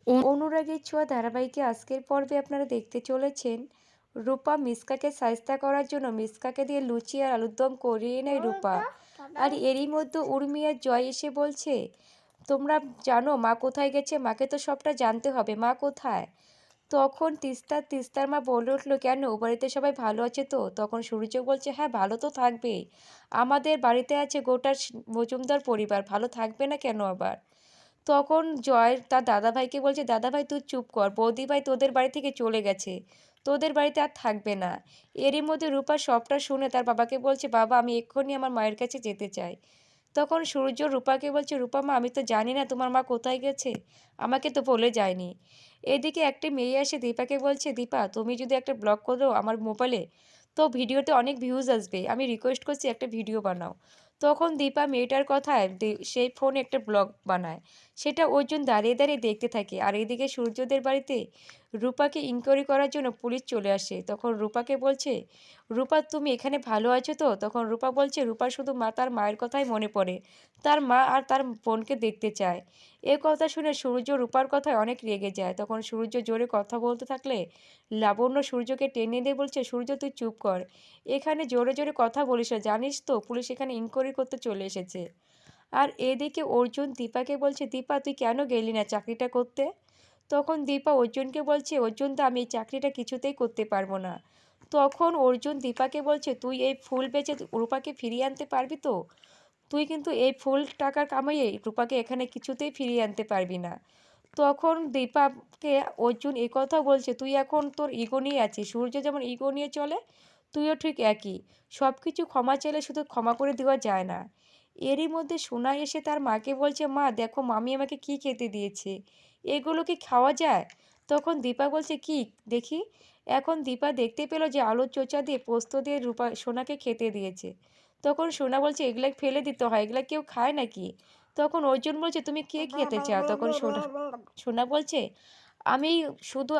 অনুরাগের ছোঁয়া ধারাবাহিকে আজকের পর্বে আপনারা দেখতে চলেছেন রূপা মিসকাকে শায়েস্তা করার জন্য মিসকাকে দিয়ে লুচি আর আলুর দম করিয়ে নেয় রূপা। আর এরই মধ্যে উর্মি আর জয় এসে বলছে, তোমরা জানো মা কোথায় গেছে? মাকে তো সবটা জানতে হবে, মা কোথায়? তখন তিস্তার মা বলে উঠলো, কেন ও বাড়িতে সবাই ভালো আছে তো? তখন সূর্য বলছে, হ্যাঁ ভালো তো থাকবেই, আমাদের বাড়িতে আছে গোটা মজুমদার পরিবার, ভালো থাকবে না কেন আবার? তখন জয় তার দাদাভাইকে বলছে, দাদাভাই তুই চুপ কর, বৌদিভাই তোদের বাড়ি থেকে চলে গেছে, তোদের বাড়িতে আর থাকবে না। এরই মধ্যে রূপা সবটা শুনে তার বাবাকে বলছে, বাবা আমি এক্ষুনি আমার মায়ের কাছে যেতে চাই। তখন সূর্য রূপাকে বলছে, রূপা মা আমি তো জানি না তোমার মা কোথায় গেছে, আমাকে তো বলে যায়নি। এদিকে একটি মেয়ে এসে দীপাকে বলছে, দীপা তুমি যদি একটা ব্লগ করো আমার মোবাইলে, তো ভিডিওতে অনেক ভিউজ আসবে, আমি রিকোয়েস্ট করছি একটা ভিডিও বানাও। তখন দীপা মেয়েটার কথায় সেই ফোনে একটা ব্লগ বানায়, সেটা অর্জুন দাঁড়িয়ে দাঁড়িয়ে দেখতে থাকে। আর এদিকে সূর্যদের বাড়িতে রূপাকে ইনকোয়ারি করার জন্য পুলিশ চলে আসে। তখন রূপাকে বলছে, রূপা তুমি এখানে ভালো আছো তো? তখন রূপা বলছে, রূপা শুধু তার মায়ের কথাই মনে পড়ে, তার মা আর তার বোনকে দেখতে চায়। এ কথা শুনে সূর্য রূপার কথায় অনেক রেগে যায়। তখন সূর্য জোরে কথা বলতে থাকলে লাবণ্য সূর্যকে টেনে দিয়ে বলছে, সূর্য তুই চুপ কর, এখানে জোরে জোরে কথা বলিস না, জানিস তো পুলিশ এখানে ইনকোয়ারি করতে চলে এসেছে। আর এদিকে অর্জুন দীপাকে বলছে, দীপা তুই কেন গেলি না চাকরিটা করতে? তখন দীপা অর্জুনকে বলছে, অর্জুন দা আমি এই চাকরিটা কিছুতেই করতে পারবো না। তখন অর্জুন দীপাকে বলছে, তুই এই ফুল বেচে রূপাকে ফিরিয়ে আনতে পারবি তো? তুই কিন্তু এই ফুল টাকার কামাইয়ে রূপাকে এখানে কিছুতেই ফিরিয়ে আনতে পারবি না। তখন দীপাকে অর্জুন কথা বলছে, তুই এখন তোর ইগো নিয়ে আছিস, সূর্য যেমন ইগো নিয়ে চলে তুইও ঠিক একই, সব কিছু ক্ষমা চাইলে শুধু ক্ষমা করে দেওয়া যায় না। এরই মধ্যে সোনা এসে তার মাকে বলছে, মা দেখো মামি আমাকে কি খেতে দিয়েছে, এগুলো কি খাওয়া যায়? তখন দীপা বলছে, কি দেখি। এখন দীপা দেখতে পেল যে আলুর চোচা দিয়ে পোস্ত দিয়ে রূপা সোনাকে খেতে দিয়েছে। তখন সোনা বলছে, এগুলা ফেলে দিতে হয়, এগুলা কেউ খায় নাকি? তখন অর্জুন বলছে, তুমি কে খেতে চাও? তখন সোনা সোনা বলছে, আমি শুধু